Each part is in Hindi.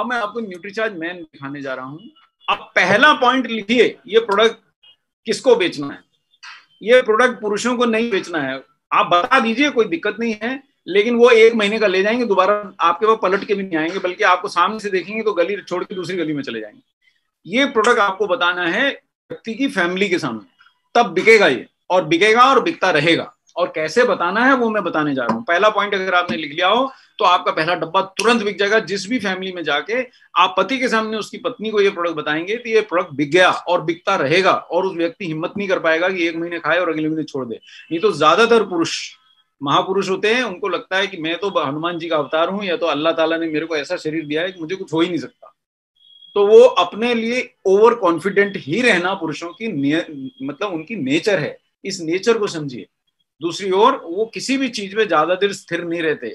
अब मैं आपको न्यूट्रीचार्ज मैन दिखाने जा रहा हूं। अब पहला पॉइंट लिखिए, ये प्रोडक्ट किसको बेचना है। ये प्रोडक्ट पुरुषों को नहीं बेचना है। आप बता दीजिए, कोई दिक्कत नहीं है, लेकिन वो 1 महीने का ले जाएंगे, दोबारा आपके पास पलट के भी नहीं आएंगे, बल्कि आपको सामने से देखेंगे तो गली छोड़ के दूसरी गली में चले जाएंगे। ये प्रोडक्ट आपको बताना है व्यक्ति की फैमिली के सामने, तब बिकेगा ये, और बिकेगा और बिकता रहेगा। और कैसे बताना है वो मैं बताने जा रहा हूं। पहला पॉइंट अगर आपने लिख लिया हो तो आपका पहला डब्बा तुरंत बिक जाएगा। जिस भी फैमिली में जाके आप पति के सामने उसकी पत्नी को ये प्रोडक्ट बताएंगे तो ये प्रोडक्ट बिक गया और बिकता रहेगा, और उस व्यक्ति हिम्मत नहीं कर पाएगा कि 1 महीने खाए और अगले महीने छोड़ दे। नहीं तो ज्यादातर पुरुष महापुरुष होते हैं, उनको लगता है कि मैं तो हनुमान जी का अवतार हूं, या तो अल्लाह ताला ने मेरे को ऐसा शरीर दिया है कि मुझे कुछ हो ही नहीं सकता। तो वो अपने लिए ओवर कॉन्फिडेंट ही रहना पुरुषों की मतलब उनकी नेचर है। इस नेचर को समझिए। दूसरी ओर वो किसी भी चीज में ज्यादा देर स्थिर नहीं रहते,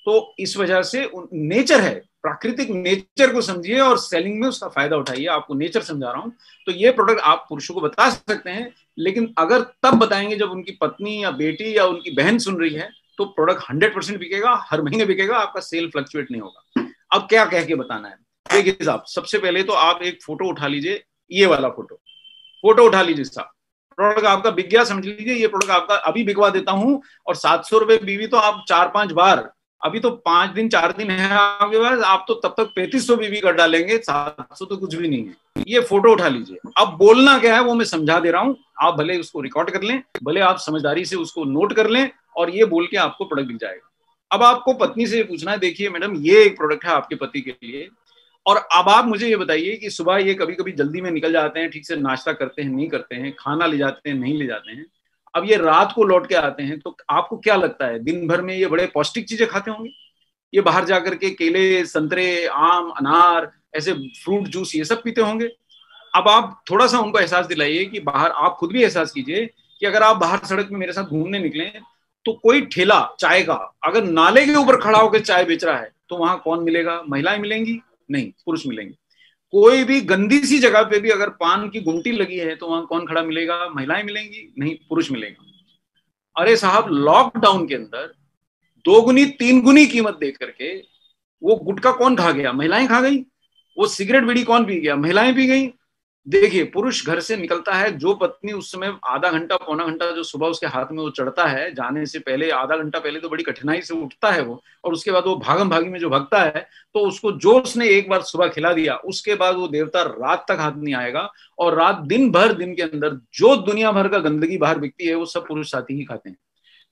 तो इस वजह से नेचर है, प्राकृतिक नेचर को समझिए और सेलिंग में उसका फायदा उठाइए। आपको नेचर समझा रहा हूं। तो ये प्रोडक्ट आप पुरुषों को बता सकते हैं, लेकिन अगर तब बताएंगे जब उनकी पत्नी या बेटी या उनकी बहन सुन रही है, तो प्रोडक्ट 100% बिकेगा, हर महीने बिकेगा, आपका सेल फ्लक्चुएट नहीं होगा। अब क्या कह के बताना है, देखिए साहब, सबसे पहले तो आप एक फोटो उठा लीजिए, ये वाला फोटो उठा लीजिए साहब। प्रोडक्ट आपका बिक गया, समझ लीजिए ये प्रोडक्ट आपका अभी बिकवा देता हूं। और 700 रुपए बीवी तो आप 4-5 बार, अभी तो 5 दिन 4 दिन है आपके पास, आप तो तब तक 3500 बीवी कर डालेंगे, 700 तो कुछ भी नहीं है। ये फोटो उठा लीजिए। अब बोलना क्या है वो मैं समझा दे रहा हूं, आप भले उसको रिकॉर्ड कर लें, भले आप समझदारी से उसको नोट कर लें, और ये बोल के आपको प्रोडक्ट बिक जाएगा। अब आपको पत्नी से पूछना है, देखिए मैडम ये एक प्रोडक्ट है आपके पति के लिए, और अब आप मुझे ये बताइए कि सुबह ये कभी कभी जल्दी में निकल जाते हैं, ठीक से नाश्ता करते हैं नहीं करते हैं, खाना ले जाते हैं नहीं ले जाते हैं, अब ये रात को लौट के आते हैं, तो आपको क्या लगता है दिन भर में ये बड़े पौष्टिक चीजें खाते होंगे? ये बाहर जाकर के केले, संतरे, आम, अनार, ऐसे फ्रूट जूस ये सब पीते होंगे। अब आप थोड़ा सा उनको एहसास दिलाइए कि बाहर, आप खुद भी एहसास कीजिए कि अगर आप बाहर सड़क में मेरे साथ घूमने निकले तो कोई ठेला चाय का अगर नाले के ऊपर खड़ा होकर चाय बेच रहा है तो वहां कौन मिलेगा? महिलाएं मिलेंगी? नहीं, पुरुष मिलेंगे। कोई भी गंदी सी जगह पे भी अगर पान की गुमटी लगी है तो वहां कौन खड़ा मिलेगा? महिलाएं मिलेंगी? नहीं, पुरुष मिलेगा। अरे साहब, लॉकडाउन के अंदर 2 गुनी 3 गुनी कीमत दे करके वो गुटखा कौन खा गया? महिलाएं खा गई। वो सिगरेट बीड़ी कौन पी गया? महिलाएं पी गई। देखिए, पुरुष घर से निकलता है, जो पत्नी उस समय आधा घंटा पौना घंटा जो सुबह उसके हाथ में वो चढ़ता है, जाने से पहले आधा घंटा पहले तो बड़ी कठिनाई से उठता है वो, और उसके बाद वो भागम भागी में जो भगता है, तो उसको जो उसने एक बार सुबह खिला दिया, उसके बाद वो देवता रात तक हाथ नहीं आएगा। और रात दिन भर, दिन के अंदर जो दुनिया भर का गंदगी बाहर बिकती है वो सब पुरुष साथी ही खाते हैं।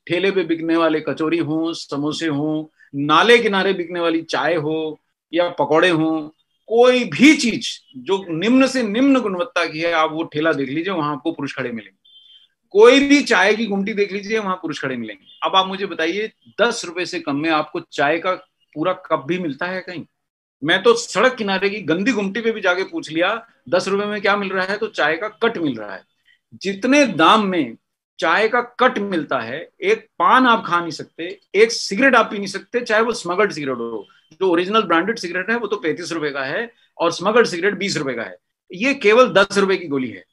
ठेले पे बिकने वाले कचौरी हो, समोसे हो, नाले किनारे बिकने वाली चाय हो या पकौड़े हो, कोई भी चीज जो निम्न से निम्न गुणवत्ता की है, आप वो ठेला देख लीजिए, वहां आपको पुरुष खड़े मिलेंगे। कोई भी चाय की गुमटी देख लीजिए, वहां पुरुष खड़े मिलेंगे। अब आप मुझे बताइए, 10 रुपए से कम में आपको चाय का पूरा कप भी मिलता है कहीं? मैं तो सड़क किनारे की गंदी गुमटी पे भी जाके पूछ लिया, 10 रुपए में क्या मिल रहा है? तो चाय का कट मिल रहा है। जितने दाम में चाय का कट मिलता है, एक पान आप खा नहीं सकते, एक सिगरेट आप पी नहीं सकते, चाहे वो स्मगल्ड सिगरेट हो। जो ओरिजिनल ब्रांडेड सिगरेट है वो तो 35 रुपए का है, और स्मगल्ड सिगरेट 20 रुपए का है। ये केवल 10 रुपए की गोली है।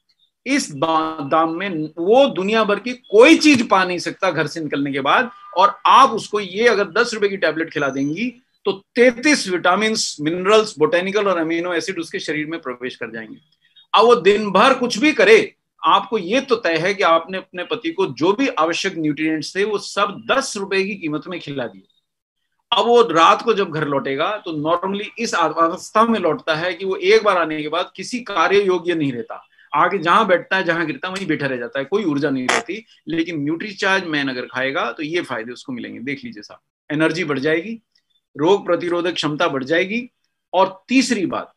इस दाम में वो दुनिया भर की कोई चीज पा नहीं सकता घर से निकलने के बाद। और आप उसको ये अगर 10 रुपए की टैबलेट खिला देंगी तो 33 विटामिन, मिनरल्स, बोटेनिकल और अमीनो एसिड उसके शरीर में प्रवेश कर जाएंगे। अब वो दिन भर कुछ भी करे, आपको ये तो तय है कि आपने अपने पति को जो भी आवश्यक न्यूट्रिएंट्स थे वो सब 10 रुपए की कीमत में खिला दिए। अब वो रात को जब घर लौटेगा तो नॉर्मली इस अवस्था में लौटता है कि वो एक बार आने के बाद किसी कार्य योग्य नहीं रहता। आगे जहां बैठता है, जहां गिरता है, वहीं बैठा रह जाता है, कोई ऊर्जा नहीं रहती। लेकिन न्यूट्रीचार्ज मैन अगर खाएगा तो ये फायदे उसको मिलेंगे, देख लीजिए साहब। एनर्जी बढ़ जाएगी, रोग प्रतिरोधक क्षमता बढ़ जाएगी, और तीसरी बात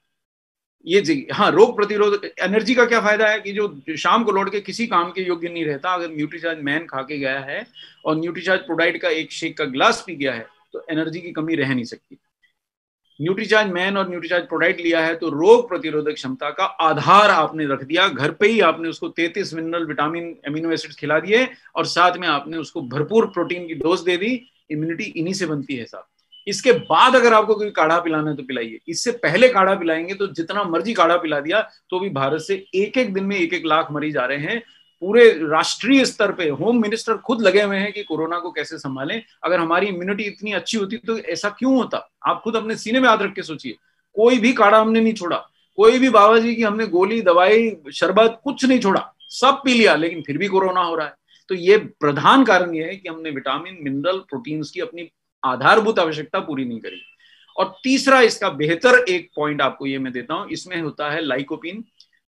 ये जी, हाँ, रोग प्रतिरोधक एनर्जी का क्या फायदा है कि जो शाम को लौट के किसी काम के योग्य नहीं रहता, अगर न्यूट्रीचार्ज मैन खा के गया है और न्यूट्रीचार्ज प्रोडाइट का एक शेक का ग्लास पी गया है तो एनर्जी की कमी रह नहीं सकती। न्यूट्रीचार्ज मैन और न्यूट्रीचार्ज प्रोडाइट लिया है तो रोग प्रतिरोधक क्षमता का आधार आपने रख दिया। घर पे ही आपने उसको 33 मिनरल, विटामिन, एमिनो एसिड्स खिला दिए, और साथ में आपने उसको भरपूर प्रोटीन की डोज दे दी। इम्यूनिटी इन्हीं से बनती है साहब। इसके बाद अगर आपको कोई काढ़ा पिलाना है तो पिलाइए। इससे पहले काढ़ा पिलाएंगे तो जितना मर्जी काढ़ा पिला दिया तो भी भारत से एक एक दिन में 1-1 लाख मरीज आ रहे हैं। पूरे राष्ट्रीय स्तर पे होम मिनिस्टर खुद लगे हुए हैं कि कोरोना को कैसे संभालें। अगर हमारी इम्यूनिटी इतनी अच्छी होती तो ऐसा क्यों होता? आप खुद अपने सीने में हाथ रख के सोचिए। कोई भी काढ़ा हमने नहीं छोड़ा, कोई भी बाबा जी की हमने गोली दवाई शरबत कुछ नहीं छोड़ा, सब पी लिया, लेकिन फिर भी कोरोना हो रहा है। तो ये प्रधान कारण ये है कि हमने विटामिन मिनरल प्रोटीन्स की अपनी आधारभूत आवश्यकता पूरी नहीं करी। और तीसरा इसका बेहतर एक पॉइंट आपको ये मैं देता हूं, इसमें होता है लाइकोपिन,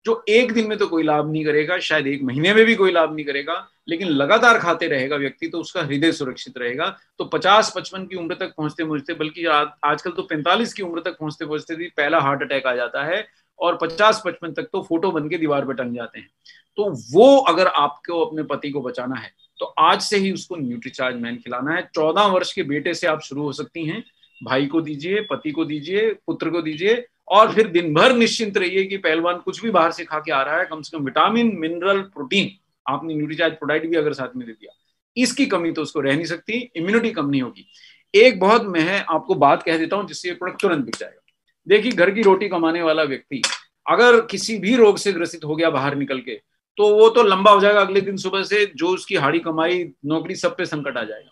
जो एक दिन में तो कोई लाभ नहीं करेगा, शायद एक महीने में भी कोई लाभ नहीं करेगा, लेकिन लगातार खाते रहेगा व्यक्ति तो उसका हृदय सुरक्षित रहेगा। तो 50-55 की उम्र तक पहुंचते पहुंचते, बल्कि आजकल तो 45 की उम्र तक पहुंचते पहुंचते भी पहला हार्ट अटैक आ जाता है, और 50-55 तक तो फोटो बन के दीवार पर टंग जाते हैं। तो वो अगर आपको अपने पति को बचाना है तो आज से ही उसको न्यूट्रीचार्ज मैन खिलाना है। 14 वर्ष के बेटे से आप शुरू हो सकती हैं, भाई को दीजिए, पति को दीजिए, पुत्र को दीजिए, और फिर दिन भर निश्चिंत रहिए कि पहलवान कुछ भी बाहर से खा के आ रहा है, कम से कम विटामिन मिनरल प्रोटीन आपने न्यूट्रीचार्ज प्रोडाइट भी अगर साथ में दे दिया, इसकी कमी तो उसको रह नहीं सकती, इम्यूनिटी कम नहीं होगी। एक बहुत मैं आपको बात कह देता हूं जिससे ये प्रोडक्ट तुरंत बिक जाएगा। देखिए, घर की रोटी कमाने वाला व्यक्ति अगर किसी भी रोग से ग्रसित हो गया बाहर निकल के, तो वो तो लंबा हो जाएगा, अगले दिन सुबह से जो उसकी हाड़ी कमाई नौकरी सब पे संकट आ जाएगा।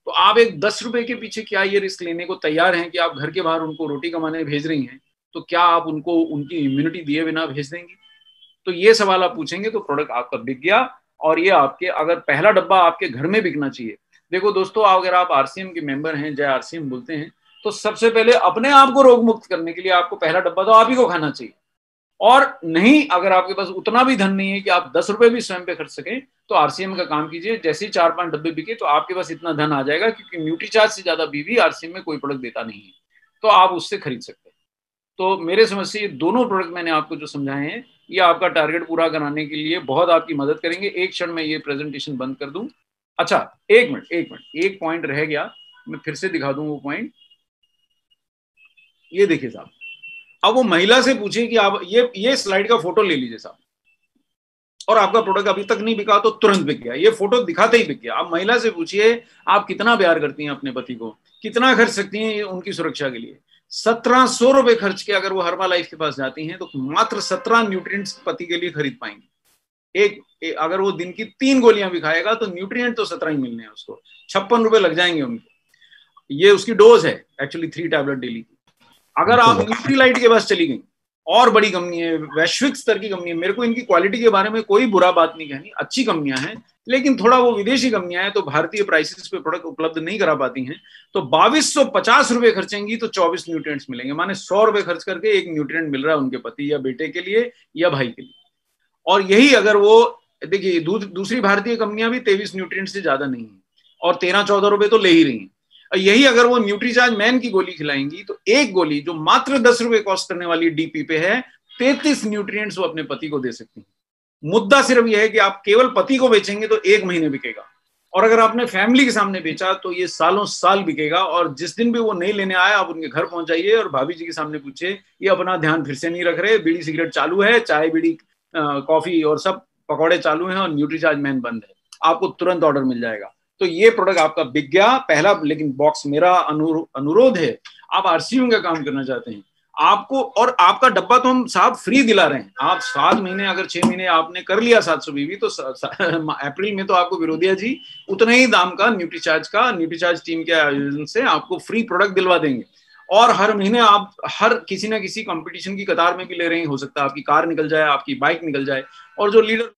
तो आप एक 10 रुपए के पीछे क्या ये रिस्क लेने को तैयार हैं कि आप घर के बाहर उनको रोटी कमाने भेज रही हैं, तो क्या आप उनको उनकी इम्यूनिटी दिए बिना भेज देंगी? तो ये सवाल आप पूछेंगे तो प्रोडक्ट आपका बिक गया। और ये आपके अगर पहला डब्बा आपके घर में बिकना चाहिए। देखो दोस्तों, अगर आप आरसीएम के मेंबर हैं, जय आरसीएम बोलते हैं, तो सबसे पहले अपने आप को रोग मुक्त करने के लिए आपको पहला डब्बा तो आप ही को खाना चाहिए। और नहीं, अगर आपके पास उतना भी धन नहीं है कि आप 10 रुपए भी स्वयं पे खर्च सकें, तो आरसीएम का काम कीजिए। जैसे ही 4-5 डब्बे बिके तो आपके पास इतना धन आ जाएगा, क्योंकि न्यूट्रीचार्ज से ज्यादा बीवी आरसीएम में कोई प्रोडक्ट देता नहीं है, तो आप उससे खरीद सकते हैं। तो मेरे समझ से ये दोनों प्रोडक्ट मैंने आपको जो समझाए हैं, ये आपका टारगेट पूरा कराने के लिए बहुत आपकी मदद करेंगे। एक क्षण में ये प्रेजेंटेशन बंद कर दूं। अच्छा, एक मिनट, एक पॉइंट रह गया, मैं फिर से दिखा दूं वो पॉइंट। ये देखिए साहब, अब वो महिला से पूछिए कि आप ये स्लाइड का फोटो ले लीजिए साहब, और आपका प्रोडक्ट अभी तक नहीं बिका तो तुरंत बिक गया, ये फोटो दिखाते ही बिक गया। आप महिला से पूछिए आप कितना प्यार करती हैं अपने पति को, कितना खर्च सकती हैं उनकी सुरक्षा के लिए। 1700 रुपए खर्च के अगर वो हर्बा लाइफ के पास जाती हैं तो मात्र 17 न्यूट्रिएंट्स पति के लिए खरीद पाएंगे। अगर वो दिन की 3 गोलियां भी खाएगा तो न्यूट्रिएंट तो 17 ही मिलने हैं उसको, 56 रुपए लग जाएंगे उनको। ये उसकी डोज है एक्चुअली 3 टैबलेट डेली की। अगर आप न्यूट्रीलाइट के पास चली गई, और बड़ी कंपनी है, वैश्विक स्तर की कंपनी है, मेरे को इनकी क्वालिटी के बारे में कोई बुरा बात नहीं कहनी, अच्छी कंपनियां हैं, लेकिन थोड़ा वो विदेशी कंपनियां हैं तो भारतीय प्राइसेस पे प्रोडक्ट उपलब्ध नहीं करा पाती हैं। तो 2250 रुपए खर्चेंगी तो 24 न्यूट्रिएंट्स मिलेंगे, माने 100 रुपए खर्च करके एक न्यूट्रिएंट मिल रहा है उनके पति या बेटे के लिए या भाई के लिए। और यही अगर वो देखिए, दूसरी भारतीय कंपनियां भी 23 न्यूट्रिएंट से ज्यादा नहीं है और 13-14 रुपए तो ले ही रही हैं। यही अगर वो न्यूट्रीचार्ज मैन की गोली खिलाएंगी तो एक गोली जो मात्र 10 रुपए कॉस्ट करने वाली डीपी पे है, 33 न्यूट्रिएंट्स वो अपने पति को दे सकती हैं। मुद्दा सिर्फ यह है कि आप केवल पति को बेचेंगे तो 1 महीने बिकेगा, और अगर आपने फैमिली के सामने बेचा तो ये सालों साल बिकेगा। और जिस दिन भी वो नहीं लेने आए, आप उनके घर पहुंच जाइए और भाभी जी के सामने पूछिए ये अपना ध्यान फिर से नहीं रख रहे, बीड़ी सिगरेट चालू है, चाय बीड़ी कॉफी और सब पकौड़े चालू हैं, और न्यूट्रीचार्ज मैन बंद है, आपको तुरंत ऑर्डर मिल जाएगा। तो ये प्रोडक्ट आपका बिक गया पहला। लेकिन बॉक्स मेरा अनुरोध है, आप आरसीएम का काम करना चाहते हैं आपको, और आपका डब्बा तो हम साहब फ्री दिला रहे हैं। आप 7 महीने अगर 6 महीने आपने कर लिया 700 बीवी, तो अप्रैल में तो आपको विरोधिया जी उतने ही दाम का न्यूट्रीचार्ज टीम के आयोजन से आपको फ्री प्रोडक्ट दिलवा देंगे। और हर महीने आप हर किसी ना किसी कंपटीशन की कतार में भी ले रहे हैं, हो सकता है आपकी कार निकल जाए, आपकी बाइक निकल जाए, और जो लीडर